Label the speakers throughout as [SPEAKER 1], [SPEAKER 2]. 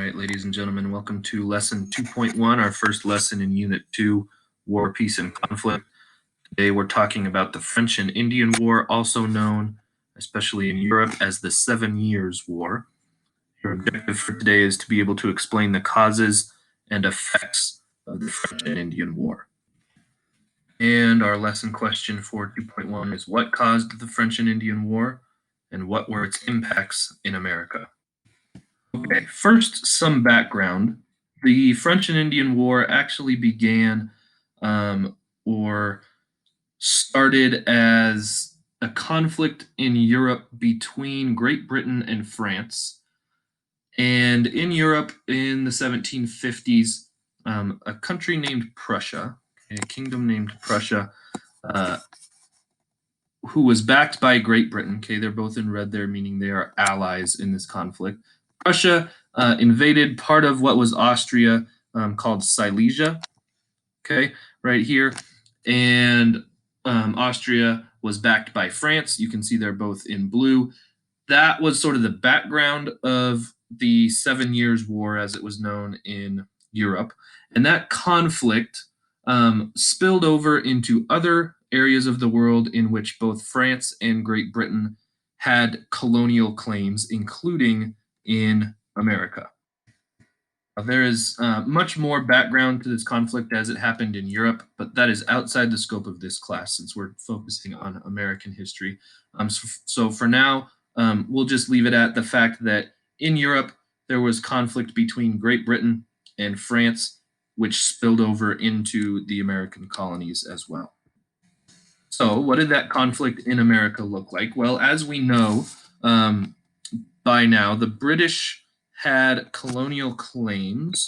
[SPEAKER 1] right, ladies and gentlemen, welcome to lesson 2.1, our first lesson in Unit 2, War, Peace, and Conflict. Today we're talking about the French and Indian War, also known, especially in Europe, as the 7 Years' War. Your objective for today is to be able to explain the causes and effects of the French and Indian War. And our lesson question for 2.1 is, what caused the French and Indian War, and what were its impacts in America? Okay, first, some background. The French and Indian War actually began or started as a conflict in Europe between Great Britain and France. And in Europe in the 1750s, a country named Prussia, a kingdom named Prussia, who was backed by Great Britain. Okay, they're both in red there, meaning they are allies in this conflict. Prussia invaded part of what was Austria, called Silesia. Okay, right here, and Austria was backed by France. You can see they're both in blue. That was sort of the background of the 7 Years' War, as it was known in Europe, and that conflict spilled over into other areas of the world in which both France and Great Britain had colonial claims, including in America. There is much more background to this conflict as it happened in Europe, but that is outside the scope of this class since we're focusing on American history. So for now, we'll just leave it at the fact that in Europe, there was conflict between Great Britain and France, which spilled over into the American colonies as well. So what did that conflict in America look like? Well, as we know by now, the British had colonial claims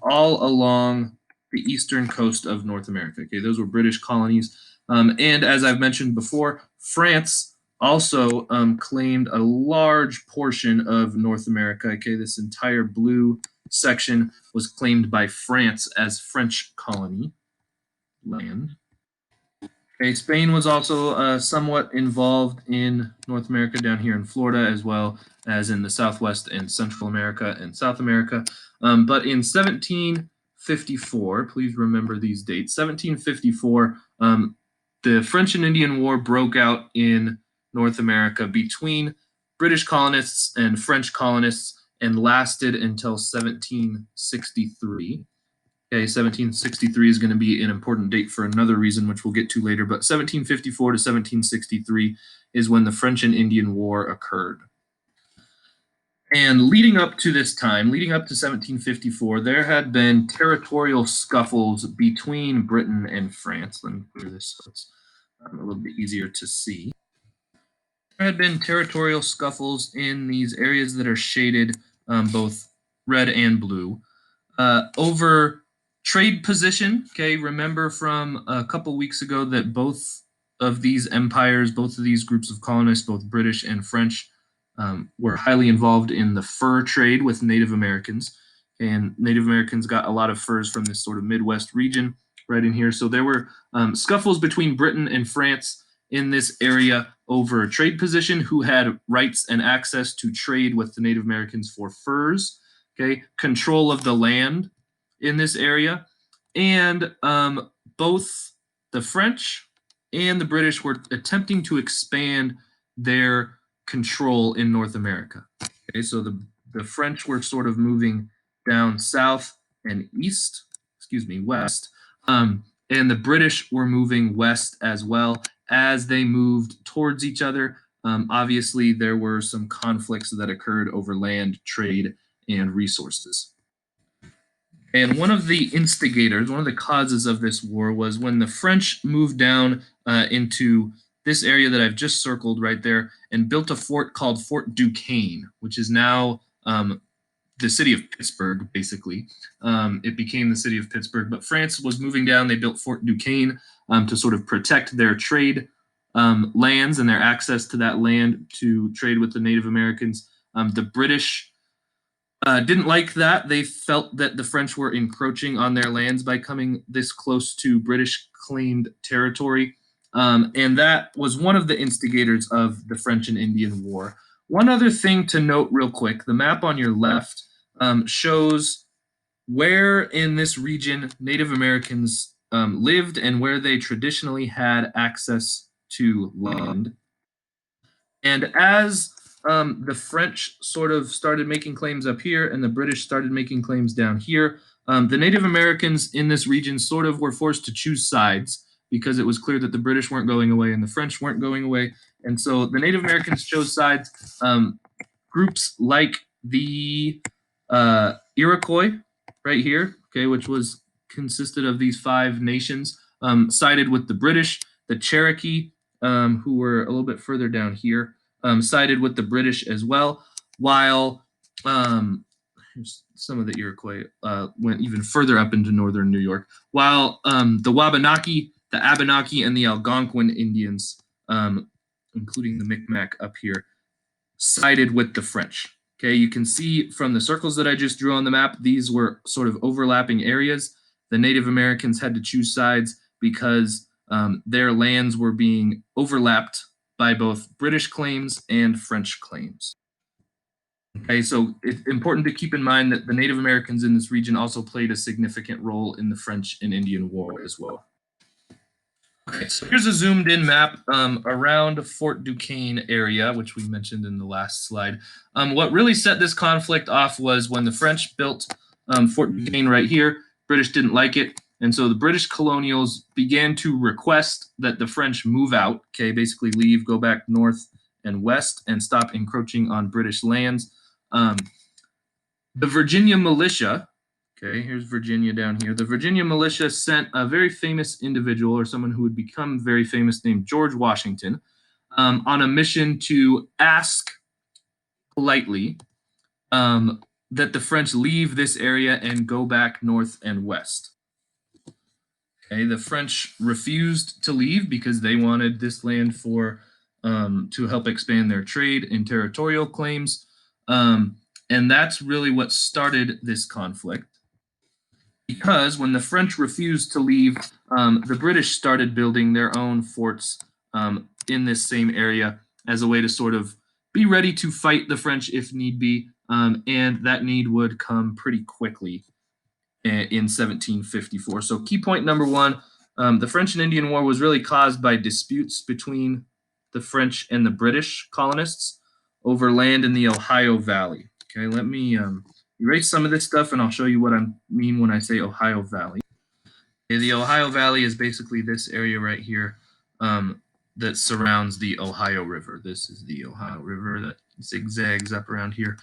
[SPEAKER 1] all along the eastern coast of North America. Okay, those were British colonies. And as I've mentioned before, France also claimed a large portion of North America. Okay, this entire blue section was claimed by France as French colony land. Okay, Spain was also somewhat involved in North America down here in Florida, as well as in the Southwest and Central America and South America. But in 1754, please remember these dates, 1754, the French and Indian War broke out in North America between British colonists and French colonists and lasted until 1763. Okay, 1763 is going to be an important date for another reason, which we'll get to later, but 1754 to 1763 is when the French and Indian War occurred. And leading up to this time, leading up to 1754, there had been territorial scuffles between Britain and France. Let me clear this so it's a little bit easier to see. There had been territorial scuffles in these areas that are shaded both red and blue over trade position. Okay, remember from a couple weeks ago that both of these empires, both of these groups of colonists, both British and French, were highly involved in the fur trade with Native Americans. And Native Americans got a lot of furs from this sort of Midwest region right in here. So there were scuffles between Britain and France in this area over a trade position, who had rights and access to trade with the Native Americans for furs. Okay, control of the land in this area, and both the French and the British were attempting to expand their control in North America. Okay, so the French were sort of moving down south and west, and the British were moving west as well. As they moved towards each other, obviously there were some conflicts that occurred over land, trade, and resources. And one of the instigators, one of the causes of this war was when the French moved down into this area that I've just circled right there and built a fort called Fort Duquesne, which is now the city of Pittsburgh, basically. It became the city of Pittsburgh, but France was moving down. They built Fort Duquesne to sort of protect their trade lands and their access to that land to trade with the Native Americans. The British didn't like that. They felt that the French were encroaching on their lands by coming this close to British claimed territory. And that was one of the instigators of the French and Indian War. One other thing to note real quick, the map on your left shows where in this region Native Americans lived and where they traditionally had access to land. And as the French sort of started making claims up here and the British started making claims down here, the Native Americans in this region sort of were forced to choose sides because it was clear that the British weren't going away and the French weren't going away. And so the Native Americans chose sides. Groups like the Iroquois, right here, okay, which was consisted of these 5 nations, sided with the British. The Cherokee, who were a little bit further down here, sided with the British as well, while some of the Iroquois went even further up into northern New York, while the Wabanaki, the Abenaki, and the Algonquin Indians, including the Micmac up here, sided with the French. Okay, you can see from the circles that I just drew on the map, these were sort of overlapping areas. The Native Americans had to choose sides because their lands were being overlapped by both British claims and French claims. Okay, so it's important to keep in mind that the Native Americans in this region also played a significant role in the French and Indian War as well. Okay, so here's a zoomed in map around Fort Duquesne area, which we mentioned in the last slide. What really set this conflict off was when the French built Fort Duquesne right here. British didn't like it, and so the British colonials began to request that the French move out, okay, basically leave, go back north and west, and stop encroaching on British lands. The Virginia militia, okay, here's Virginia down here. The Virginia militia sent a very famous individual, or someone who would become very famous, named George Washington, on a mission to ask politely that the French leave this area and go back north and west. Okay, the French refused to leave because they wanted this land for to help expand their trade and territorial claims, and that's really what started this conflict. Because when the French refused to leave, the British started building their own forts in this same area as a way to sort of be ready to fight the French if need be, and that need would come pretty quickly in 1754. So key point number 1, the French and Indian War was really caused by disputes between the French and the British colonists over land in the Ohio Valley. Okay, let me erase some of this stuff and I'll show you what I mean when I say Ohio Valley. Okay, the Ohio Valley is basically this area right here that surrounds the Ohio River. This is the Ohio River that zigzags up around here.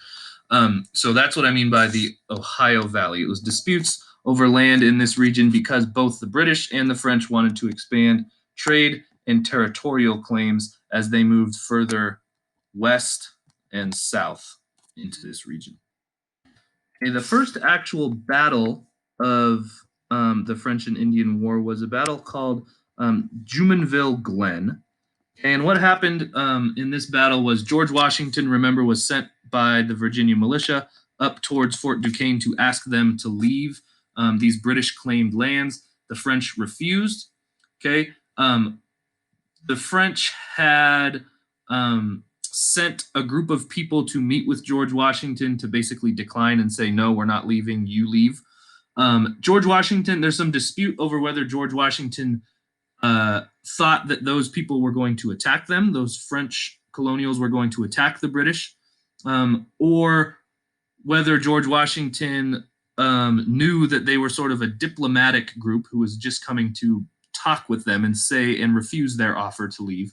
[SPEAKER 1] So that's what I mean by the Ohio Valley. It was disputes over land in this region because both the British and the French wanted to expand trade and territorial claims as they moved further west and south into this region. Okay, the first actual battle of the French and Indian War was a battle called Jumonville Glen. And what happened in this battle was George Washington, remember, was sent by the Virginia militia up towards Fort Duquesne to ask them to leave these British claimed lands. The French refused. Okay. The French had sent a group of people to meet with George Washington to basically decline and say, no, we're not leaving, you leave. George Washington, there's some dispute over whether George Washington thought that those people were going to attack them, those French colonials were going to attack the British, or whether George Washington knew that they were sort of a diplomatic group who was just coming to talk with them and say and refuse their offer to leave.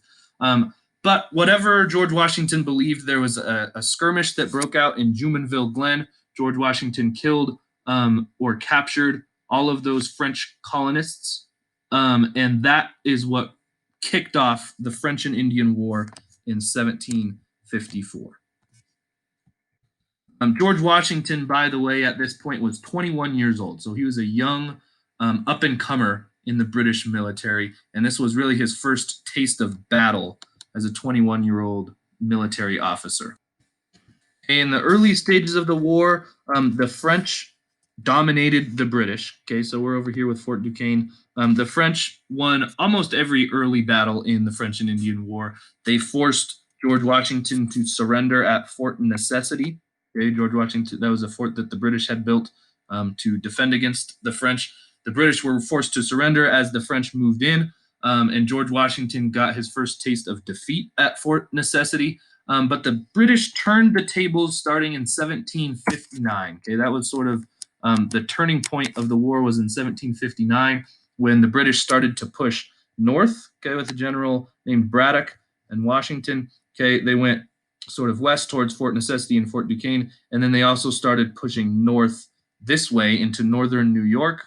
[SPEAKER 1] But whatever George Washington believed, there was a skirmish that broke out in Jumonville Glen. George Washington killed or captured all of those French colonists. And that is what kicked off the French and Indian War in 1754. George Washington, by the way, at this point was 21 years old. So he was a young up-and-comer in the British military. And this was really his first taste of battle as a 21-year-old military officer. In the early stages of the war, the French dominated the British. Okay, so we're over here with Fort Duquesne. The French won almost every early battle in the French and Indian War. They forced George Washington to surrender at Fort Necessity. Okay, George Washington, that was a fort that the British had built to defend against the French. The British were forced to surrender as the French moved in, and George Washington got his first taste of defeat at Fort Necessity. But the British turned the tables starting in 1759. Okay, that was sort of the turning point of the war was in 1759 when the British started to push north. Okay, with a general named Braddock and Washington. Okay, they went sort of west towards Fort Necessity and Fort Duquesne, and then they also started pushing north this way into northern New York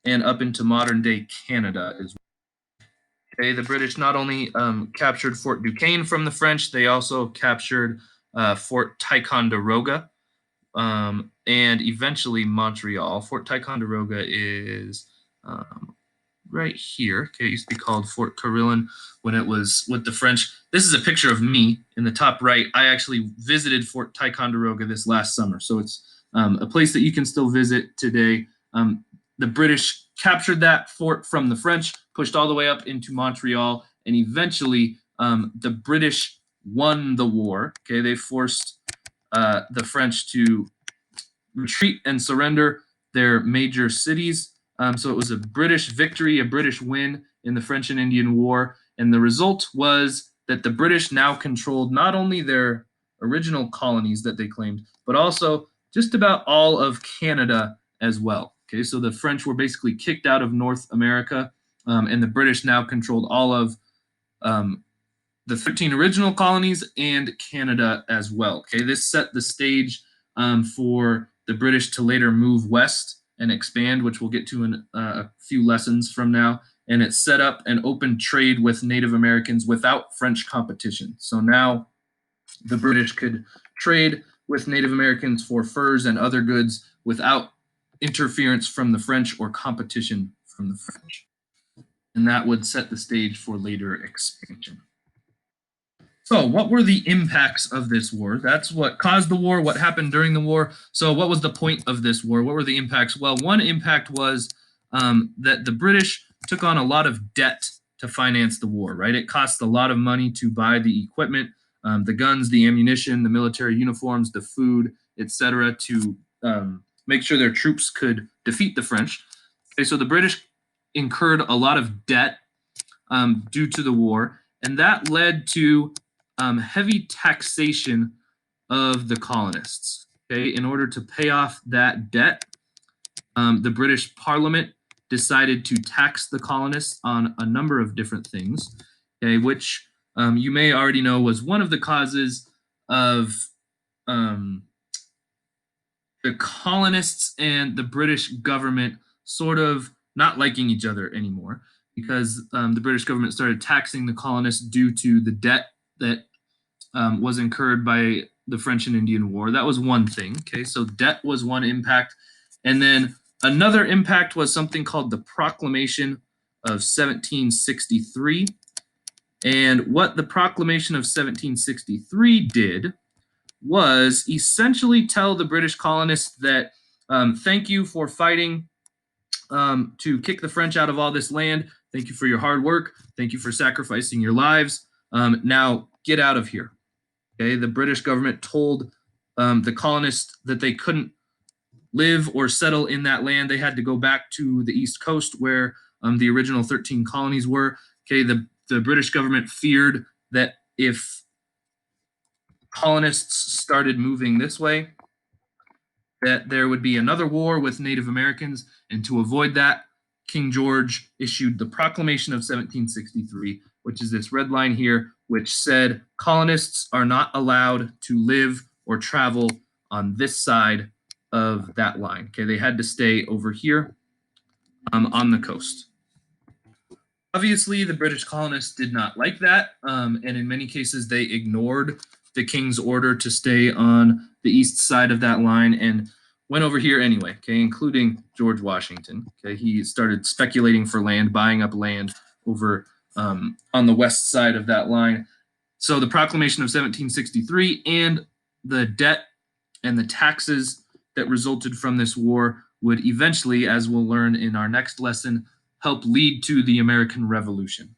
[SPEAKER 1] and up into modern day Canada as well. Okay, the British not only captured Fort Duquesne from the French, they also captured Fort Ticonderoga and eventually Montreal. Fort Ticonderoga is right here. Okay, it used to be called Fort Carillon when it was with the French. This is a picture of me in the top right. I actually visited Fort Ticonderoga this last summer, so it's a place that you can still visit today. The British captured that fort from the French, pushed all the way up into Montreal, and eventually the British won the war. Okay, they forced the French to retreat and surrender their major cities. So it was a British victory, a British win in the French and Indian War. And the result was that the British now controlled not only their original colonies that they claimed, but also just about all of Canada as well. Okay, so the French were basically kicked out of North America, and the British now controlled all of the 13 original colonies and Canada as well. Okay, this set the stage for the British to later move west and expand, which we'll get to in a few lessons from now. And it set up an open trade with Native Americans without French competition. So now the British could trade with Native Americans for furs and other goods without interference from the French or competition from the French. And that would set the stage for later expansion. So, what were the impacts of this war? That's what caused the war, what happened during the war. So, what was the point of this war? What were the impacts? Well, one impact was that the British took on a lot of debt to finance the war, right? It cost a lot of money to buy the equipment, the guns, the ammunition, the military uniforms, the food, etc., to make sure their troops could defeat the French. Okay, so the British incurred a lot of debt due to the war, and that led to heavy taxation of the colonists. Okay, in order to pay off that debt, the British Parliament decided to tax the colonists on a number of different things. Okay, which you may already know was one of the causes of the colonists and the British government sort of not liking each other anymore because the British government started taxing the colonists due to the debt that was incurred by the French and Indian War. That was one thing. Okay, so debt was one impact. And then another impact was something called the Proclamation of 1763. And what the Proclamation of 1763 did was essentially tell the British colonists that thank you for fighting to kick the French out of all this land. Thank you for your hard work. Thank you for sacrificing your lives. Now get out of here. Okay, the British government told the colonists that they couldn't live or settle in that land. They had to go back to the East Coast where the original 13 colonies were. Okay, the British government feared that if colonists started moving this way, that there would be another war with Native Americans, and to avoid that, King George issued the Proclamation of 1763, which is this red line here, which said colonists are not allowed to live or travel on this side of that line. Okay, they had to stay over here on the coast. Obviously, the British colonists did not like that, and in many cases, they ignored the king's order to stay on the east side of that line and went over here anyway, okay, including George Washington. Okay, he started speculating for land, buying up land over on the west side of that line. So the Proclamation of 1763 and the debt and the taxes that resulted from this war would eventually, as we'll learn in our next lesson, help lead to the American Revolution.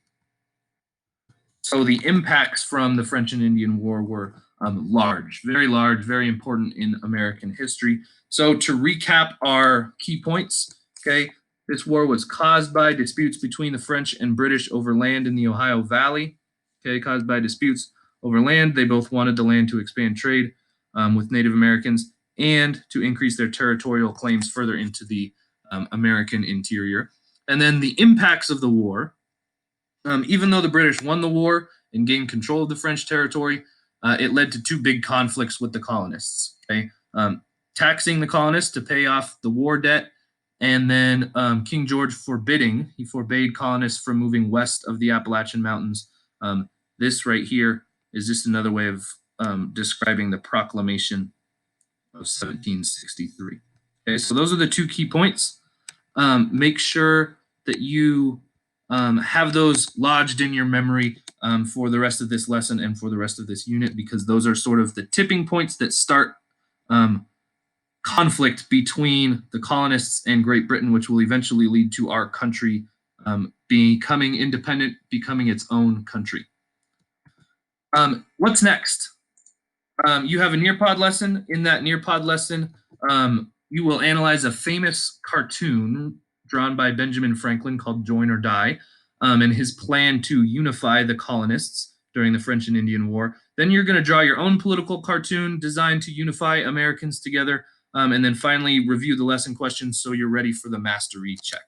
[SPEAKER 1] So the impacts from the French and Indian War were large, very important in American history. So to recap our key points, okay, this war was caused by disputes between the French and British over land in the Ohio Valley. Okay, caused by disputes over land. They both wanted the land to expand trade with Native Americans and to increase their territorial claims further into the American interior. And then the impacts of the war. Even though the British won the war and gained control of the French territory, it led to two big conflicts with the colonists. Okay, taxing the colonists to pay off the war debt, and then King George forbade colonists from moving west of the Appalachian Mountains. This right here is just another way of describing the proclamation of 1763. Okay, so those are the two key points. Make sure that you have those lodged in your memory for the rest of this lesson and for the rest of this unit, because those are sort of the tipping points that start conflict between the colonists and Great Britain, which will eventually lead to our country becoming independent, becoming its own country. What's next? You have a Nearpod lesson. In that Nearpod lesson, you will analyze a famous cartoon drawn by Benjamin Franklin called Join or Die, and his plan to unify the colonists during the French and Indian War. Then you're going to draw your own political cartoon designed to unify Americans together, and then finally review the lesson questions so you're ready for the mastery check.